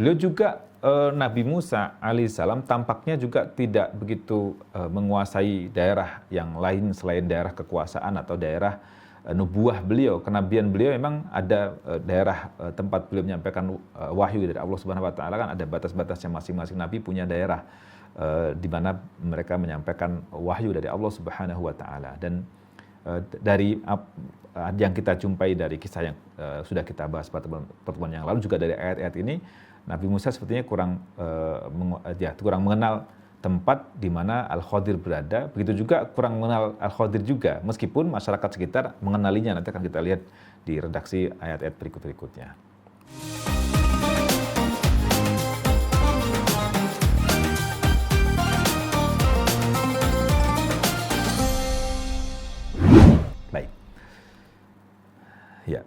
Beliau juga Nabi Musa alaihissalam tampaknya juga tidak begitu menguasai daerah yang lain selain daerah kekuasaan atau daerah nubuah beliau. Kenabian beliau memang ada daerah tempat beliau menyampaikan wahyu dari Allah Subhanahu wa taala, kan ada batas-batasnya, masing-masing nabi punya daerah di mana mereka menyampaikan wahyu dari Allah Subhanahu wa taala. Dan dari yang kita jumpai dari kisah yang sudah kita bahas pada pertemuan yang lalu, juga dari ayat-ayat ini, Nabi Musa sepertinya kurang mengenal tempat di mana Al-Khadir berada. Begitu juga kurang mengenal Al-Khadir juga, meskipun masyarakat sekitar mengenalinya. Nanti akan kita lihat di redaksi ayat-ayat berikutnya. Baik. Ya.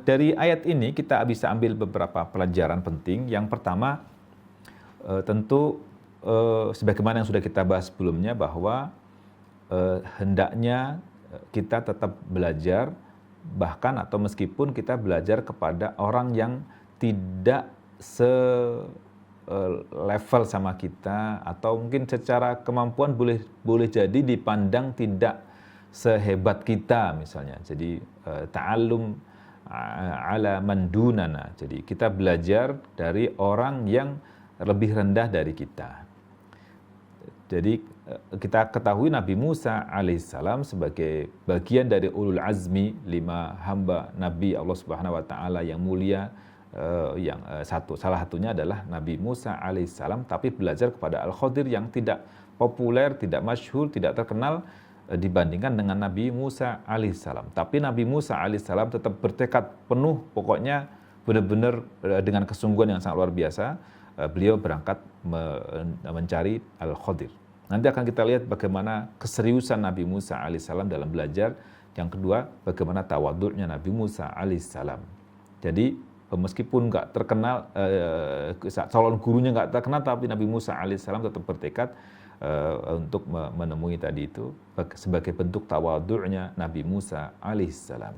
Dari ayat ini kita bisa ambil beberapa pelajaran penting. Yang pertama, tentu sebagaimana yang sudah kita bahas sebelumnya, bahwa hendaknya kita tetap belajar, bahkan atau meskipun kita belajar kepada orang yang tidak level sama kita, atau mungkin secara kemampuan boleh jadi dipandang tidak sehebat kita misalnya. Jadi ta'allum ala man dunana. Jadi kita belajar dari orang yang lebih rendah dari kita. Jadi kita ketahui Nabi Musa alaihissalam sebagai bagian dari ulul azmi, 5 hamba Nabi Allah Subhanahu wa taala yang mulia, salah satunya adalah Nabi Musa alaihissalam, tapi belajar kepada Al-Khadir yang tidak populer, tidak masyhur, tidak terkenal dibandingkan dengan Nabi Musa alaihissalam. Tapi Nabi Musa alaihissalam tetap bertekad penuh, pokoknya benar-benar dengan kesungguhan yang sangat luar biasa, beliau berangkat mencari Al-Khadir. Nanti akan kita lihat bagaimana keseriusan Nabi Musa alaihissalam dalam belajar. Yang kedua, bagaimana tawadhu'nya Nabi Musa alaihissalam. Jadi meskipun nggak terkenal, calon gurunya nggak terkenal, tapi Nabi Musa alaihissalam tetap bertekad untuk menemui tadi itu sebagai bentuk tawadhu'nya Nabi Musa alaihissalam.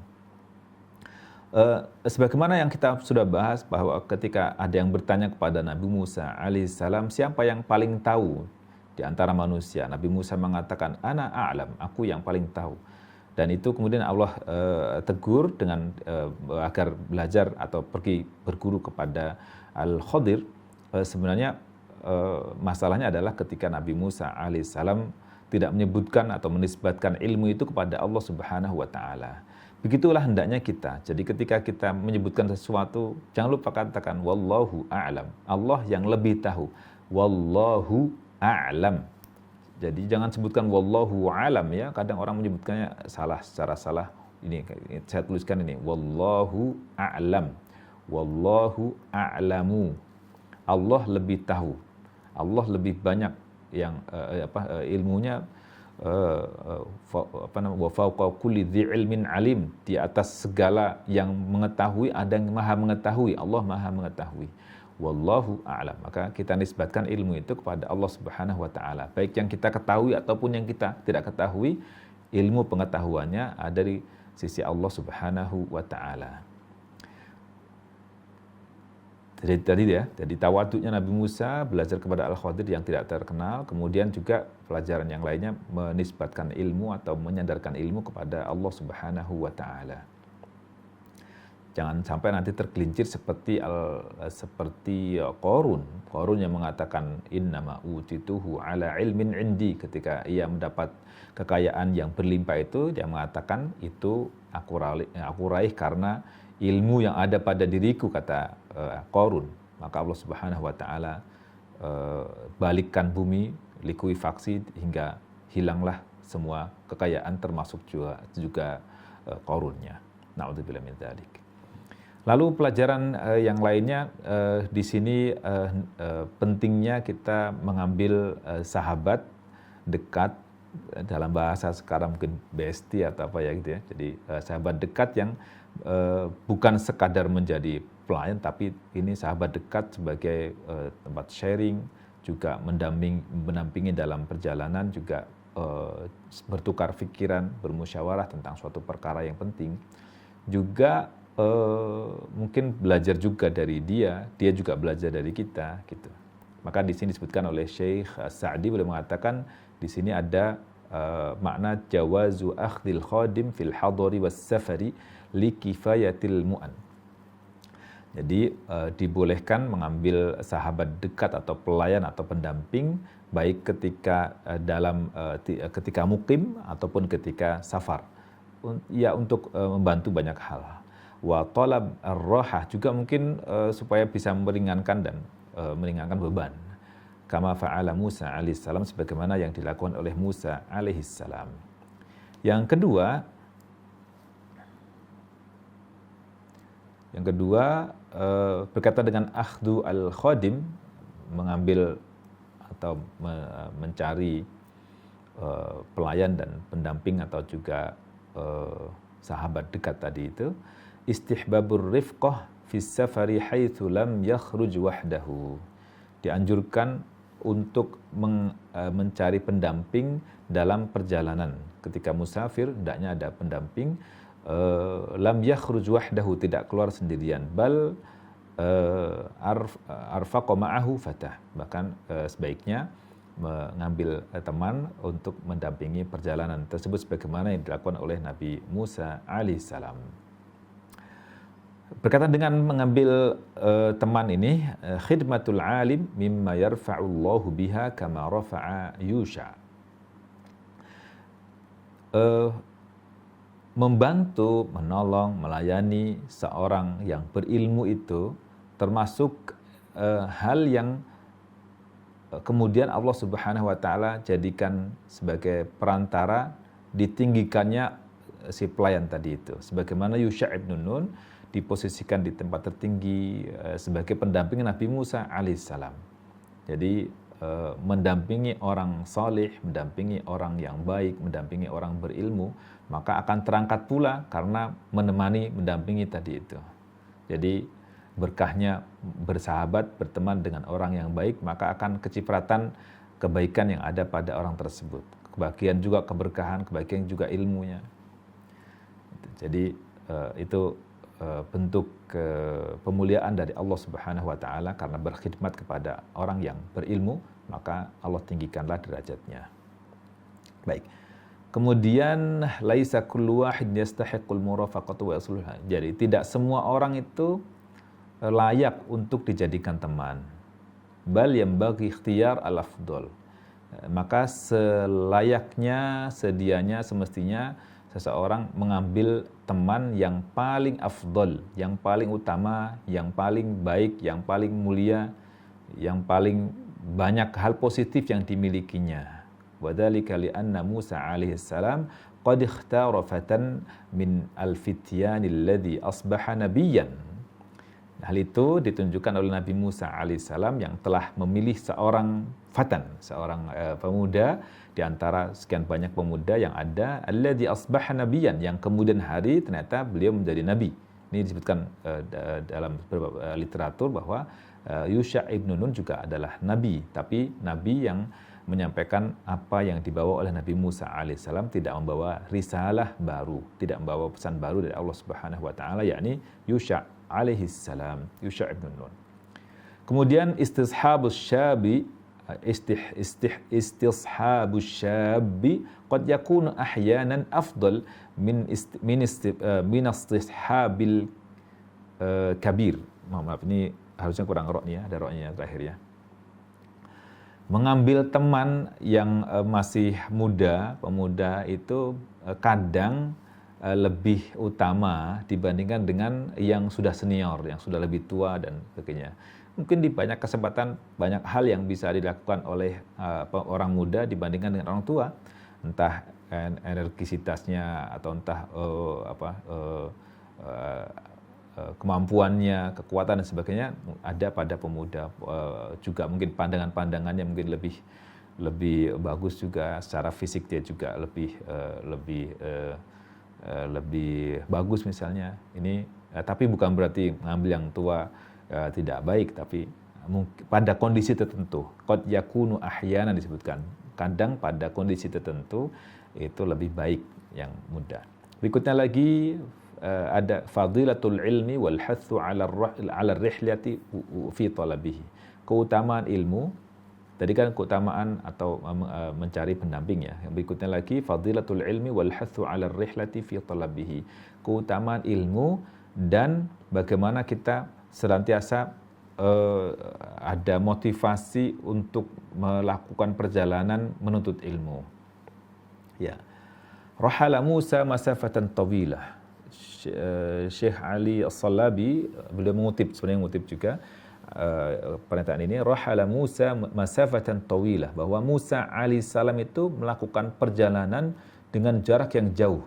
Sebagaimana yang kita sudah bahas, bahwa ketika ada yang bertanya kepada Nabi Musa alaihissalam, siapa yang paling tahu di antara manusia, Nabi Musa mengatakan, ana a'lam, aku yang paling tahu. Dan itu kemudian Allah tegur dengan agar belajar atau pergi berguru kepada Al-Khadir. Sebenarnya masalahnya adalah ketika Nabi Musa alaihissalam tidak menyebutkan atau menisbatkan ilmu itu kepada Allah Subhanahu wa taala. Begitulah hendaknya kita. Jadi ketika kita menyebutkan sesuatu, jangan lupa katakan wallahu a'lam. Allah yang lebih tahu. Wallahu a'lam. Jadi jangan sebutkan wallahu a'lam ya. Kadang orang menyebutkannya secara salah. Ini saya tuliskan ini, wallahu a'lam. Wallahu a'lamu. Allah lebih tahu. Allah lebih banyak yang ilmunya, wa fawqa kulli dzi ilmin alim, di atas segala yang mengetahui ada yang maha mengetahui. Allah maha mengetahui. Wallahu a'lam. Maka kita nisbatkan ilmu itu kepada Allah Subhanahu wa taala. Baik yang kita ketahui ataupun yang kita tidak ketahui, ilmu pengetahuannya ada dari sisi Allah Subhanahu wa taala. Jadi tawadhu'nya Nabi Musa, belajar kepada Al-Khadir yang tidak terkenal, kemudian juga pelajaran yang lainnya menisbatkan ilmu atau menyandarkan ilmu kepada Allah Subhanahu wa taala. Jangan sampai nanti tergelincir seperti Qarun yang mengatakan innama utituhu ala ilmin indi. Ketika ia mendapat kekayaan yang berlimpah itu, dia mengatakan itu aku raih karena ilmu yang ada pada diriku, kata Qarun. Maka Allah Subhanahu wa taala balikkan bumi, likuifaksi, hingga hilanglah semua kekayaan termasuk juga Qarunnya. Na'udzubillah min dzalik. Lalu pelajaran yang lainnya di sini pentingnya kita mengambil sahabat dekat, dalam bahasa sekarang mungkin bestie atau apa ya gitu ya. Jadi sahabat dekat yang bukan sekadar menjadi pelayan, tapi ini sahabat dekat sebagai tempat sharing, juga mendampingi dalam perjalanan, juga bertukar pikiran, bermusyawarah tentang suatu perkara yang penting. Juga mungkin belajar juga dari dia juga belajar dari kita gitu. Maka di sini disebutkan oleh Syekh Sa'di beliau mengatakan di sini ada makna jawazu akhdil khadim fil hadari was safari li kifayatil mu'an. Jadi dibolehkan mengambil sahabat dekat atau pelayan atau pendamping baik ketika ketika mukim ataupun ketika safar. Ya untuk membantu banyak hal. Wa talab ar-rahah juga mungkin supaya bisa meringankan dan meringankan beban. Kama fa'ala Musa alaihissalam sebagaimana yang dilakukan oleh Musa alaihissalam. Yang kedua berkaitan dengan akhdu al-khadim, mengambil atau mencari pelayan dan pendamping atau juga sahabat dekat tadi itu, istihbabur rifqah fis safari haitsu lam yakhruj wahdahu. Dianjurkan untuk mencari pendamping dalam perjalanan. Ketika musafir hendaknya ada pendamping, lam yakhruj wahdahu, tidak keluar sendirian, bal arfaqa ma'ahu fatah. Bahkan sebaiknya mengambil teman untuk mendampingi perjalanan tersebut sebagaimana yang dilakukan oleh Nabi Musa alaihissalam. Berkaitan dengan mengambil teman ini, khidmatul alim mimma yarfa'ullahu biha kama rafa'a Yusha. Membantu, menolong, melayani seorang yang berilmu itu termasuk hal yang kemudian Allah Subhanahu wa taala jadikan sebagai perantara ditinggikannya si pelayan tadi itu. Sebagaimana Yusha ibn Nun diposisikan di tempat tertinggi sebagai pendamping Nabi Musa alaihissalam. Jadi mendampingi orang saleh, mendampingi orang yang baik, mendampingi orang berilmu, maka akan terangkat pula karena menemani, mendampingi tadi itu. Jadi berkahnya bersahabat, berteman dengan orang yang baik, maka akan kecipratan kebaikan yang ada pada orang tersebut. Kebahagiaan juga keberkahan, kebahagiaan juga ilmunya. Jadi itu bentuk pemuliaan dari Allah Subhanahu wa taala karena berkhidmat kepada orang yang berilmu, maka Allah tinggikanlah derajatnya. Baik. Kemudian laisa kullu wahid yastahiqul murafaqata wa yasluha. Jadi tidak semua orang itu layak untuk dijadikan teman. Bal yambaghi ikhtiyar al-afdal. Maka selayaknya, sedianya, semestinya seseorang mengambil teman yang paling afdal, yang paling utama, yang paling baik, yang paling mulia, yang paling banyak hal positif yang dimilikinya. Wadzalika li'anna Musa alaihissalam qad ikhtara fatan min al-fityan alladhi asbaha nabiyyan. Hal itu ditunjukkan oleh Nabi Musa alaihissalam yang telah memilih seorang fatan, seorang pemuda di antara sekian banyak pemuda yang ada, alladzi asbaha nabiyyan, yang kemudian hari ternyata beliau menjadi nabi. Ini disebutkan dalam beberapa literatur bahwa Yusha ibn Nun juga adalah nabi, tapi nabi yang menyampaikan apa yang dibawa oleh Nabi Musa alaihissalam, tidak membawa risalah baru, tidak membawa pesan baru dari Allah Subhanahu wa taala, yakni Yusha alaihissalam, Yusha ibn Nun. Kemudian istishabus syabi, istishabus syabi qad yakunu ahyanan afdal min istishabil kabir. Maaf, ini harusnya kurang rok nih ya, ada roknya terakhir ya. Mengambil teman yang masih muda, pemuda itu kadang lebih utama dibandingkan dengan yang sudah senior, yang sudah lebih tua dan sebagainya. Mungkin di banyak kesempatan, banyak hal yang bisa dilakukan oleh orang muda dibandingkan dengan orang tua. Entah energisitasnya atau entah kemampuannya, kekuatan dan sebagainya ada pada pemuda. Juga mungkin pandangan-pandangannya mungkin lebih bagus juga, secara fisik dia juga lebih bagus misalnya. Ini tapi bukan berarti mengambil yang tua tidak baik, tapi pada kondisi tertentu. Qad yakunu ahyana disebutkan. Kadang pada kondisi tertentu itu lebih baik yang muda. Berikutnya lagi ada fadilatul ilmi wal hathu ala rihlati fi talabihi. Keutamaan ilmu, tadi kan keutamaan atau mencari pendamping ya. Yang berikutnya lagi fadilatul ilmi wal hathu ala rihlati fi talabihi. Keutamaan ilmu dan bagaimana kita senantiasa ada motivasi untuk melakukan perjalanan menuntut ilmu. Ya. Rahala Musa masafatan tawilah. Syekh Ali As-Salabi beliau mengutip juga pernyataan ini, rahala Musa masafatan tawilah, bahwa Musa alaihissalam itu melakukan perjalanan dengan jarak yang jauh.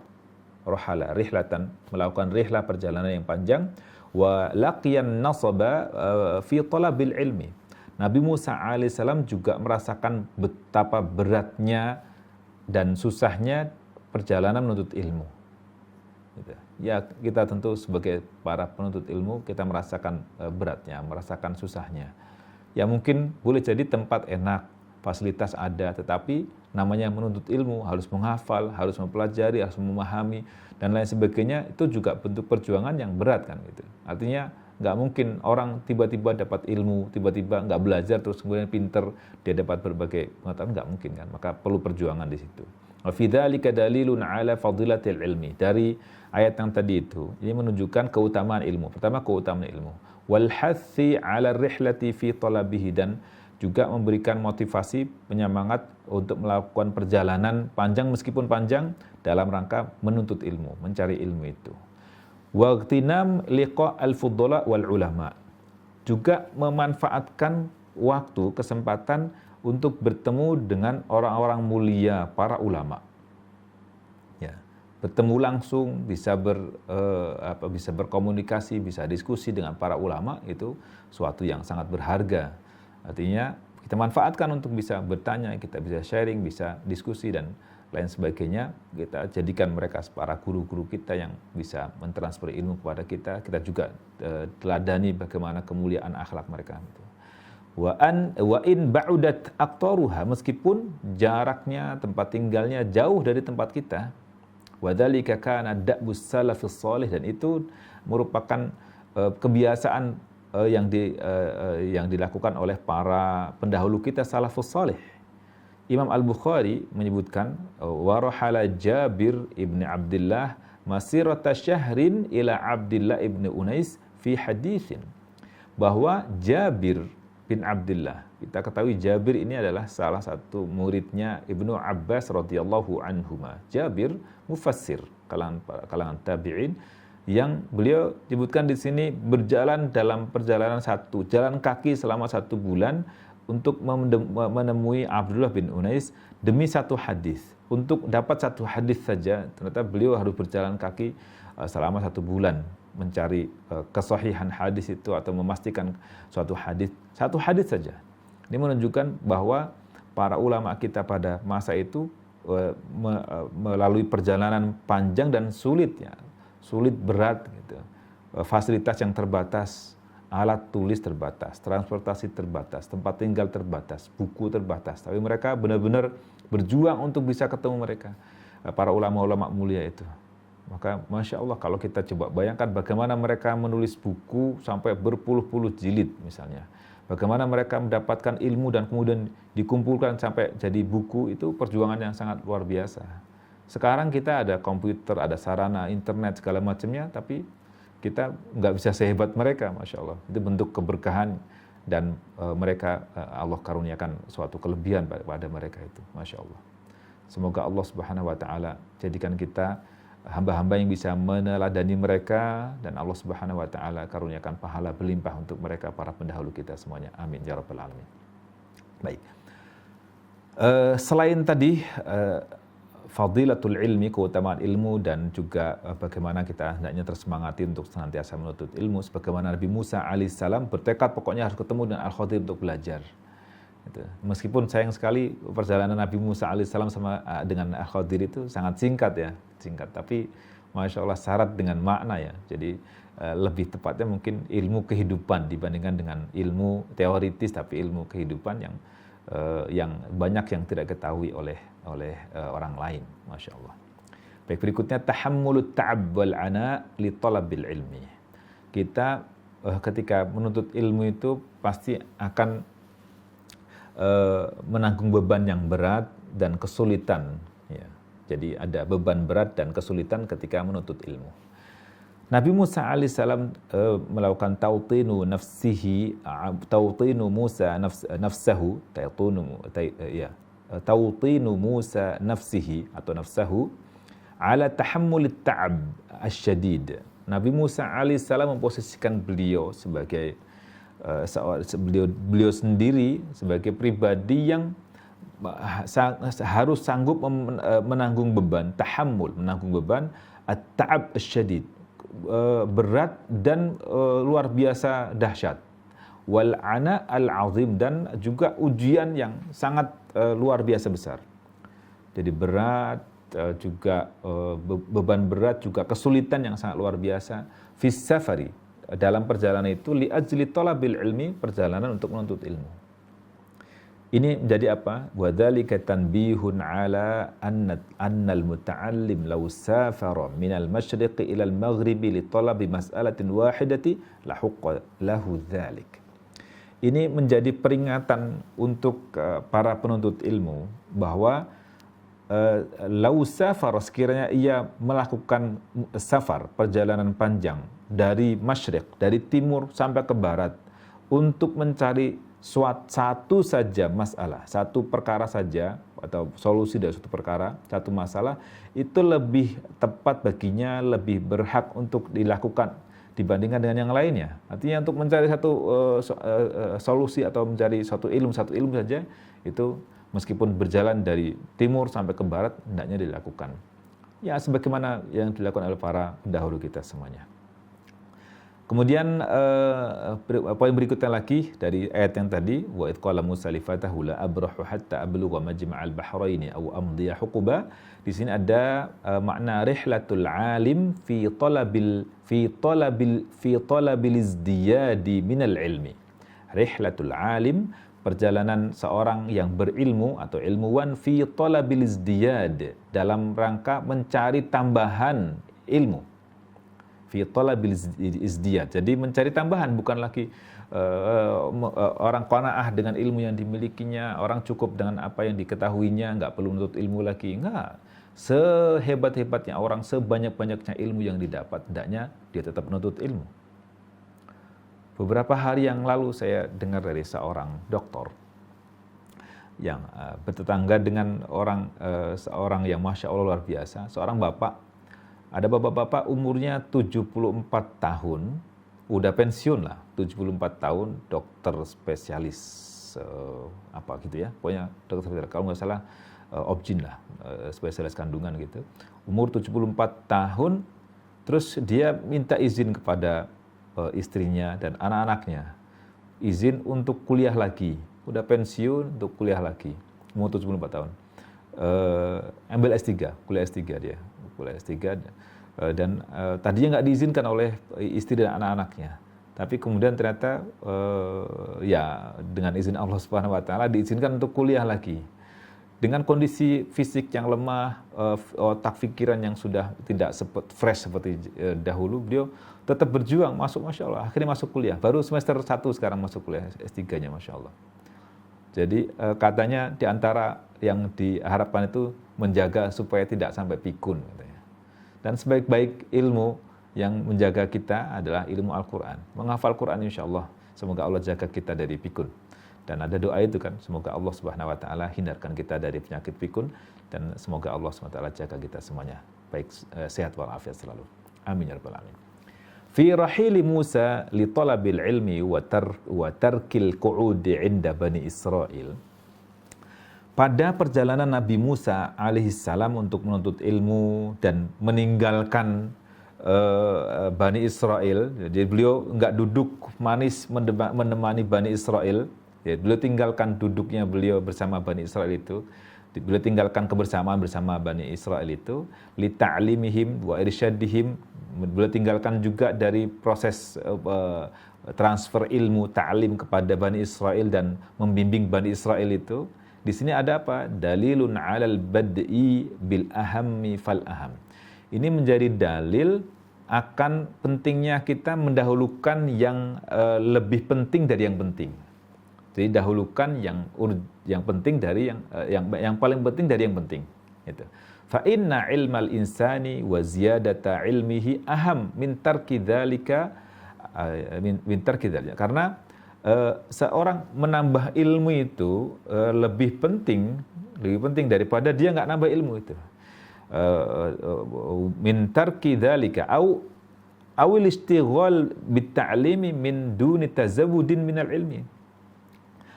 Rahala rihlatan, melakukan rihlah perjalanan yang panjang. Wa laqiyan nasaba fi talabil ilmi. Nabi Musa alaihissalam juga merasakan betapa beratnya dan susahnya perjalanan menuntut ilmu. Ya, kita tentu sebagai para penuntut ilmu kita merasakan beratnya, merasakan susahnya. Ya mungkin boleh jadi tempat enak, fasilitas ada, tetapi namanya menuntut ilmu harus menghafal, harus mempelajari, harus memahami dan lain sebagainya, itu juga bentuk perjuangan yang berat kan gitu. Artinya nggak mungkin orang tiba-tiba dapat ilmu, tiba-tiba nggak belajar terus kemudian pinter, dia dapat berbagai pengetahuan, nggak mungkin kan. Maka perlu perjuangan di situ. Wa fi dzalika dalilun ala fadilatil ilmi. Dari ayat yang tadi itu, ini menunjukkan keutamaan ilmu. Pertama, keutamaan ilmu. Wal hathi ala rihlati fi talabihi, dan juga memberikan motivasi, penyemangat untuk melakukan perjalanan panjang meskipun panjang dalam rangka menuntut ilmu, mencari ilmu itu. Waqtinam liqa al-fuddala wal ulama. Juga memanfaatkan waktu, kesempatan untuk bertemu dengan orang-orang mulia, para ulama. Ya, bertemu langsung, bisa berkomunikasi, bisa diskusi dengan para ulama, itu suatu yang sangat berharga. Artinya kita manfaatkan untuk bisa bertanya, kita bisa sharing, bisa diskusi dan lain sebagainya. Kita jadikan mereka para guru-guru kita yang bisa mentransfer ilmu kepada kita. Kita juga teladani bagaimana kemuliaan akhlak mereka. Wa in ba'udat aqtaruha, meskipun jaraknya, tempat tinggalnya jauh dari tempat kita. Wa dzalika kana da'bus salafis shalih, dan itu merupakan kebiasaan yang dilakukan oleh para pendahulu kita salafus salih. Imam Al-Bukhari menyebutkan warahala Jabir ibn Abdullah masirata syahrin ila Abdullah ibn Unais fi hadithin, bahwa Jabir bin Abdullah, kita ketahui Jabir ini adalah salah satu muridnya Ibnu Abbas radhiyallahu anhuma. Jabir mufassir kalangan tabi'in, yang beliau sebutkan di sini berjalan dalam perjalanan jalan kaki selama 1 bulan untuk menemui Abdullah bin Unais demi 1 hadis. Untuk dapat 1 hadis saja, ternyata beliau harus berjalan kaki selama 1 bulan mencari kesahihan hadis itu atau memastikan suatu hadis, 1 hadis saja. Ini menunjukkan bahwa para ulama kita pada masa itu melalui perjalanan panjang dan sulit ya. Sulit, berat gitu. Fasilitas yang terbatas, alat tulis terbatas, transportasi terbatas, tempat tinggal terbatas, buku terbatas. Tapi mereka benar-benar berjuang untuk bisa ketemu mereka, para ulama-ulama mulia itu. Maka Masya Allah, kalau kita coba bayangkan bagaimana mereka menulis buku sampai berpuluh-puluh jilid misalnya. Bagaimana mereka mendapatkan ilmu dan kemudian dikumpulkan sampai jadi buku, itu perjuangan yang sangat luar biasa. Sekarang kita ada komputer, ada sarana, internet, segala macamnya, tapi kita nggak bisa sehebat mereka, Masya Allah. Itu bentuk keberkahan dan mereka, Allah karuniakan suatu kelebihan pada mereka itu, Masya Allah. Semoga Allah Subhanahu Wa Taala jadikan kita hamba-hamba yang bisa meneladani mereka, dan Allah Subhanahu Wa Taala karuniakan pahala berlimpah untuk mereka, para pendahulu kita semuanya. Amin ya rabbal alamin. Baik. Selain tadi fadilatul ilmi, keutamaan ilmu, dan juga bagaimana kita hendaknya tersemangati untuk senantiasa menuntut ilmu, sebagaimana Nabi Musa alaihissalam bertekad pokoknya harus ketemu dengan Al-Khadir untuk belajar. Gitu. Meskipun sayang sekali perjalanan Nabi Musa alaihissalam dengan Al-Khadir itu sangat singkat, tapi Masya Allah syarat dengan makna ya. Jadi lebih tepatnya mungkin ilmu kehidupan dibandingkan dengan ilmu teoritis, tapi ilmu kehidupan yang banyak yang tidak ketahui oleh orang lain, Masya Allah. Baik, berikutnya tahammulut ta'ab wal ana li talabil ilmi. Kita ketika menuntut ilmu itu pasti akan menanggung beban yang berat dan kesulitan. Ya. Jadi ada beban berat dan kesulitan ketika menuntut ilmu. Nabi Musa alaihissalam melakukan tautinu nafsihi, tautinu Musa nafsahu, tautinu Musa nafsihi atau nafsahu ala tahammul ta'ab asyadid. Nabi Musa alaihissalam memposisikan beliau sebagai beliau sendiri sebagai pribadi yang harus sanggup menanggung beban, tahammul, menanggung beban at-ta'ab asyadid, berat dan luar biasa dahsyat, wal ana al-azim, dan juga ujian yang sangat luar biasa besar. Jadi berat, juga beban berat, juga kesulitan yang sangat luar biasa. Fis safari, dalam perjalanan itu, li ajli talabil ilmi, perjalanan untuk menuntut ilmu. Ini menjadi apa? Wa dzalika tanbihun ala annal muta'allim law safara minal masyriqi ilal maghribi li talabi mas'alatin wahidati la huqqa lahu dzalik. Ini menjadi peringatan untuk para penuntut ilmu bahwa lau safar, sekiranya ia melakukan safar, perjalanan panjang dari masyriq, dari timur sampai ke barat untuk mencari satu saja masalah, satu perkara saja atau solusi dari suatu perkara, satu masalah, itu lebih tepat baginya, lebih berhak untuk dilakukan dibandingkan dengan yang lainnya. Artinya untuk mencari satu solusi atau mencari satu ilmu saja, itu meskipun berjalan dari timur sampai ke barat, hendaknya dilakukan. Ya, sebagaimana yang dilakukan oleh para pendahulu kita semuanya. Kemudian poin berikutnya lagi dari ayat yang tadi, wa idh qala Musa li fatahu la abrahu hatta ablugha majma'al bahraini aw amdiya huquba. Di sini ada makna rihlatul alim fi talabil izdiyadi minal ilmi. Rihlatul alim, perjalanan seorang yang berilmu atau ilmuwan, fi talabil izdiyad, dalam rangka mencari tambahan ilmu. Fi talabil izdiyad, jadi mencari tambahan, bukan lagi orang qanaah dengan ilmu yang dimilikinya, orang cukup dengan apa yang diketahuinya, nggak perlu menuntut ilmu lagi, enggak. Sehebat-hebatnya orang, sebanyak-banyaknya ilmu yang didapat, hendaknya dia tetap menuntut ilmu. Beberapa hari yang lalu saya dengar dari seorang dokter yang bertetangga dengan seorang yang Masya Allah luar biasa, seorang bapak. Ada bapak-bapak umurnya 74 tahun, udah pensiun lah, 74 tahun, dokter spesialis apa gitu ya, pokoknya dokter spesialis, kalau nggak salah obgyn lah, spesialis kandungan gitu. Umur 74 tahun, terus dia minta izin kepada istrinya dan anak-anaknya, izin untuk kuliah lagi, udah pensiun untuk kuliah lagi, umur 74 tahun. Ambil S3, kuliah S3 dia. Kuliah S3 dan tadinya nggak diizinkan oleh istri dan anak-anaknya, tapi kemudian ternyata ya dengan izin Allah Subhanahu Wa Taala diizinkan untuk kuliah lagi dengan kondisi fisik yang lemah, otak pikiran yang sudah tidak fresh seperti dahulu. Beliau tetap berjuang masuk, Masya Allah, akhirnya masuk kuliah, baru semester 1 sekarang masuk kuliah S3-nya, Masya Allah. Jadi katanya di antara yang diharapkan itu menjaga supaya tidak sampai pikun, katanya. Dan sebaik-baik ilmu yang menjaga kita adalah ilmu Al-Quran. Menghafal Quran insya Allah. Semoga Allah jaga kita dari pikun. Dan ada doa itu kan, semoga Allah Subhanahu Wa Taala hindarkan kita dari penyakit pikun, dan semoga Allah Subhanahu Wa Taala jaga kita semuanya baik sehat walafiat selalu. Amin ya rabbal alamin. Fi rahili Musa li talabil ilmi wa tarkil qu'udi 'inda Bani Israil. Pada perjalanan Nabi Musa alaihissalam untuk menuntut ilmu dan meninggalkan Bani Israel, jadi beliau enggak duduk manis menemani Bani Israel, ya, beliau tinggalkan duduknya beliau bersama Bani Israel itu, beliau tinggalkan kebersamaan bersama Bani Israel itu, li ta'limihim wa irsyadihim, beliau tinggalkan juga dari proses transfer ilmu, ta'lim kepada Bani Israel dan membimbing Bani Israel itu. Di sini ada apa? Dalilun 'alal bad'i bil ahammi fal aham. ini menjadi dalil akan pentingnya kita mendahulukan yang lebih penting dari yang penting. Jadi dahulukan yang penting dari yang paling penting dari yang penting. Gitu. Fa inna ilmal insani wa ziyadata ilmihi aham min tarki dzalika min tarki dzalika. Karena seorang menambah ilmu itu lebih penting daripada dia nggak nambah ilmu itu. Min tarki dzalika awil istighal bitta'limi min duni tazawudin minal ilmi.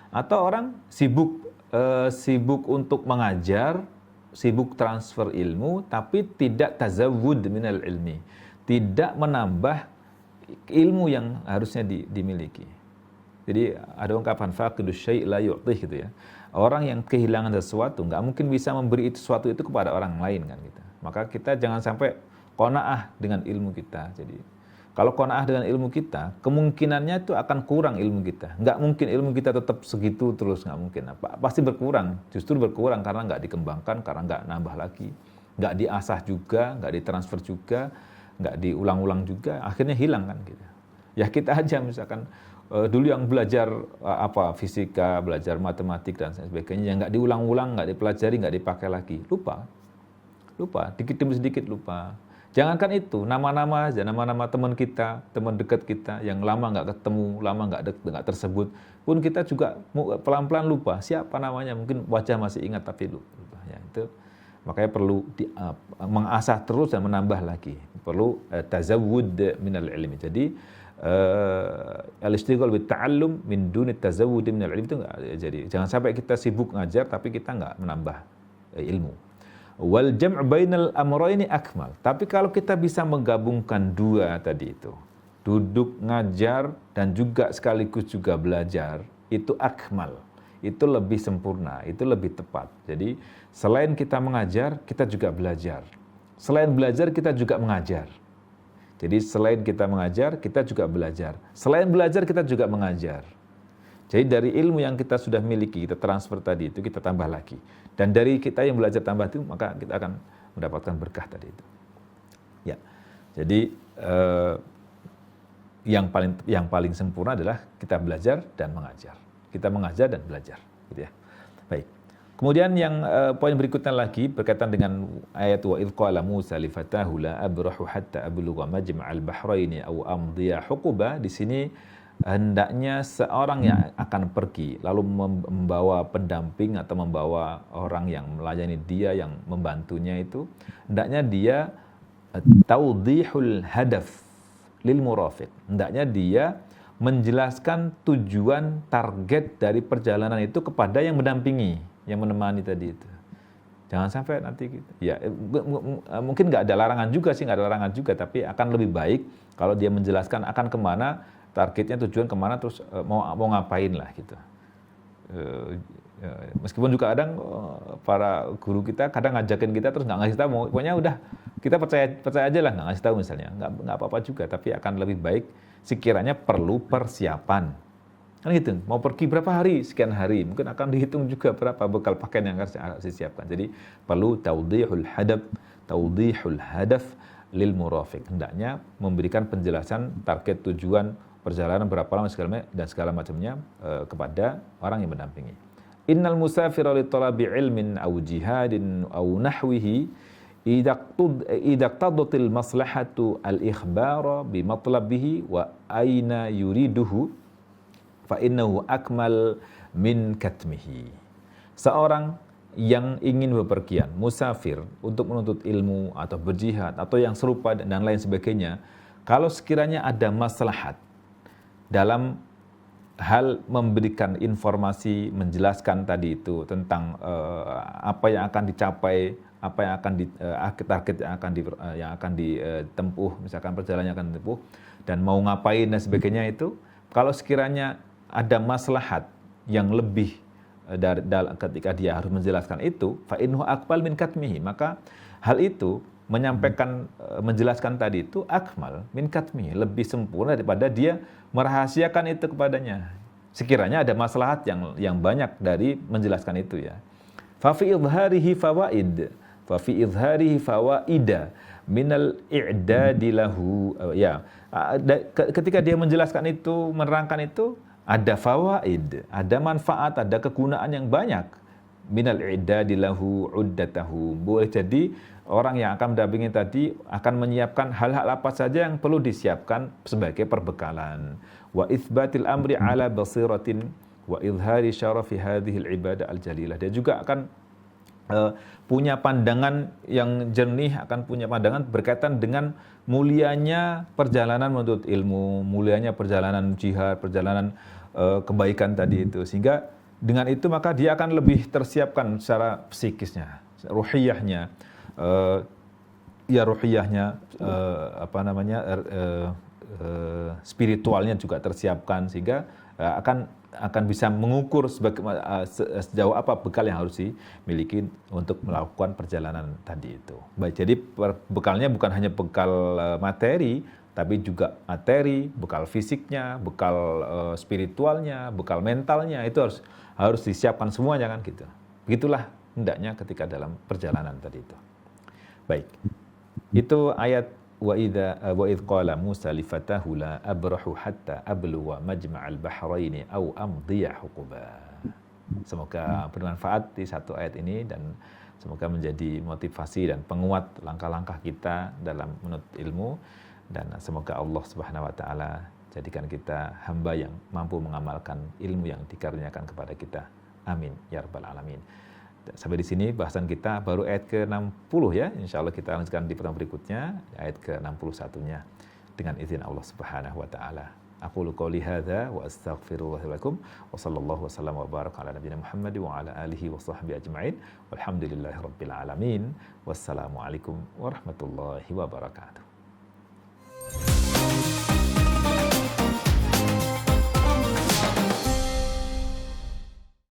Atau orang sibuk untuk mengajar, sibuk transfer ilmu tapi tidak tazawud minal ilmi, tidak menambah ilmu yang harusnya dimiliki. Jadi ada ungkapan faqidus syai' la yu'tih gitu ya. Orang yang kehilangan sesuatu nggak mungkin bisa memberi sesuatu itu kepada orang lain kan gitu. Maka kita jangan sampai qanaah dengan ilmu kita. Jadi kalau qanaah dengan ilmu kita, kemungkinannya itu akan kurang ilmu kita. Nggak mungkin ilmu kita tetap segitu terus, nggak mungkin. Pasti berkurang, justru berkurang karena nggak dikembangkan, karena nggak nambah lagi. Nggak diasah juga, nggak ditransfer juga, nggak diulang-ulang juga, akhirnya hilang kan gitu. Ya kita aja misalkan dulu yang belajar fisika, belajar matematik dan sebagainya, yang nggak diulang-ulang, nggak dipelajari, nggak dipakai lagi, lupa, dikit demi sedikit lupa. Jangankan itu, nama-nama aja, nama-nama teman kita, teman dekat kita yang lama nggak ketemu, lama nggak tersebut, pun kita juga pelan-pelan lupa siapa namanya, mungkin wajah masih ingat tapi lupa. Ya, itu makanya perlu mengasah terus dan menambah lagi, perlu tazawud minal ilmi. Jadi al-istighal bit ta'allum min duni tazawud minal ilmi itu jadi jangan sampai kita sibuk ngajar tapi kita nggak menambah ilmu. Wal jam' bainal amrayni akmal. Tapi kalau kita bisa menggabungkan dua tadi itu, duduk ngajar dan juga sekaligus juga belajar, itu akmal. Itu lebih sempurna, itu lebih tepat. Jadi selain kita mengajar, kita juga belajar. Selain belajar, kita juga mengajar. Jadi selain kita mengajar, kita juga belajar. Selain belajar, kita juga mengajar. Jadi dari ilmu yang kita sudah miliki, kita transfer tadi itu, kita tambah lagi. Dan dari kita yang belajar tambah itu, maka kita akan mendapatkan berkah tadi itu. Ya, jadi yang paling sempurna adalah kita belajar dan mengajar. Kita mengajar dan belajar, gitu ya. Baik. Kemudian yang poin berikutnya lagi berkaitan dengan ayat wa idh qala Musa li fatahu la abrahu hatta ablugha majma'al bahraini aw amdiya huquba. Di sini hendaknya seorang yang akan pergi lalu membawa pendamping atau membawa orang yang melayani dia, yang membantunya itu, hendaknya dia tawdihul hadaf lil murafiq. Hendaknya dia menjelaskan tujuan target dari perjalanan itu kepada yang mendampingi, yang menemani tadi itu. Jangan sampai nanti gitu. Ya mungkin nggak ada larangan juga sih, tapi akan lebih baik kalau dia menjelaskan akan kemana, targetnya, tujuan kemana, terus mau ngapain lah gitu. Meskipun juga kadang para guru kita kadang ngajakin kita terus nggak ngasih tahu, pokoknya udah kita percaya aja lah, nggak ngasih tahu misalnya, nggak apa-apa juga, tapi akan lebih baik sekiranya perlu persiapan. Kan gitu, mau pergi berapa hari, sekian hari, mungkin akan dihitung juga berapa bekal pakaian yang harus disiapkan. Jadi perlu tawdihul hadaf lil murafiq. Hendaknya memberikan penjelasan target, tujuan perjalanan berapa lama dan segala macamnya kepada orang yang mendampingi. Innal musafira li talabi ilmin aw jihadin aw nahwihi idza qadatil maslahatu al-ikhbara bi matlabihi wa aina yuriduhu fa innahu akmal min katmihi. Seorang yang ingin bepergian, musafir untuk menuntut ilmu atau berjihad atau yang serupa dan lain sebagainya, kalau sekiranya ada maslahat dalam hal memberikan informasi, menjelaskan tadi itu tentang apa yang akan dicapai, apa yang akan target yang akan ditempuh, misalkan perjalanan yang akan ditempuh dan mau ngapain dan sebagainya itu, kalau sekiranya ada maslahat yang lebih ketika dia harus menjelaskan itu, fa innahu akmal min katmihi, maka hal itu menyampaikan, menjelaskan tadi itu akmal min katmihi, lebih sempurna daripada dia merahasiakan itu kepadanya. Sekiranya ada maslahat yang banyak dari menjelaskan itu ya. Fa fi idharihi fawaida, minal i'dadi lahu ketika dia menjelaskan itu, menerangkan itu, ada fawaid, ada manfaat, ada kegunaan yang banyak. Minal i'dadi lahu uddatahu. Boleh jadi orang yang akan mendampingi tadi akan menyiapkan hal-hal apa saja yang perlu disiapkan sebagai perbekalan. Wa itsbatil amri ala basiratin wa izhari syarafi hadhil ibadah al-jalilah. Dia juga akan punya pandangan yang jernih, akan punya pandangan berkaitan dengan mulianya perjalanan menuntut ilmu, mulianya perjalanan jihad, perjalanan kebaikan tadi itu. Sehingga dengan itu maka dia akan lebih tersiapkan secara psikisnya, ruhiyahnya, spiritualnya juga tersiapkan, sehingga akan bisa mengukur sejauh apa bekal yang harus dimiliki untuk melakukan perjalanan tadi itu. Baik, jadi bekalnya bukan hanya bekal materi, tapi juga materi, bekal fisiknya, bekal spiritualnya, bekal mentalnya, itu harus disiapkan semuanya kan gitu. Begitulah hendaknya ketika dalam perjalanan tadi itu. Baik, itu ayat wa idh qala Musa li fatahu la abrahu hatta abluwa majma'al bahraini aw amdiya huquba. Semoga bermanfaat di satu ayat ini dan semoga menjadi motivasi dan penguat langkah-langkah kita dalam menuntut ilmu, dan semoga Allah Subhanahu wa taala jadikan kita hamba yang mampu mengamalkan ilmu yang dikaruniakan kepada kita. Amin ya rabbal alamin. Sampai di sini bahasan kita, baru ayat ke-60 ya. Insyaallah kita lanjutkan di pertemuan berikutnya, ayat ke-61-nya dengan izin Allah Subhanahu wa taala. Aqulu qouli hadza wa astaghfirullah lakum wa sallallahu wasallam wa baraka ala nabiyina Muhammad wa ala alihi wa sahbihi ajma'in. Walhamdulillahirabbil alamin. Wassalamu alaikum warahmatullahi wabarakatuh.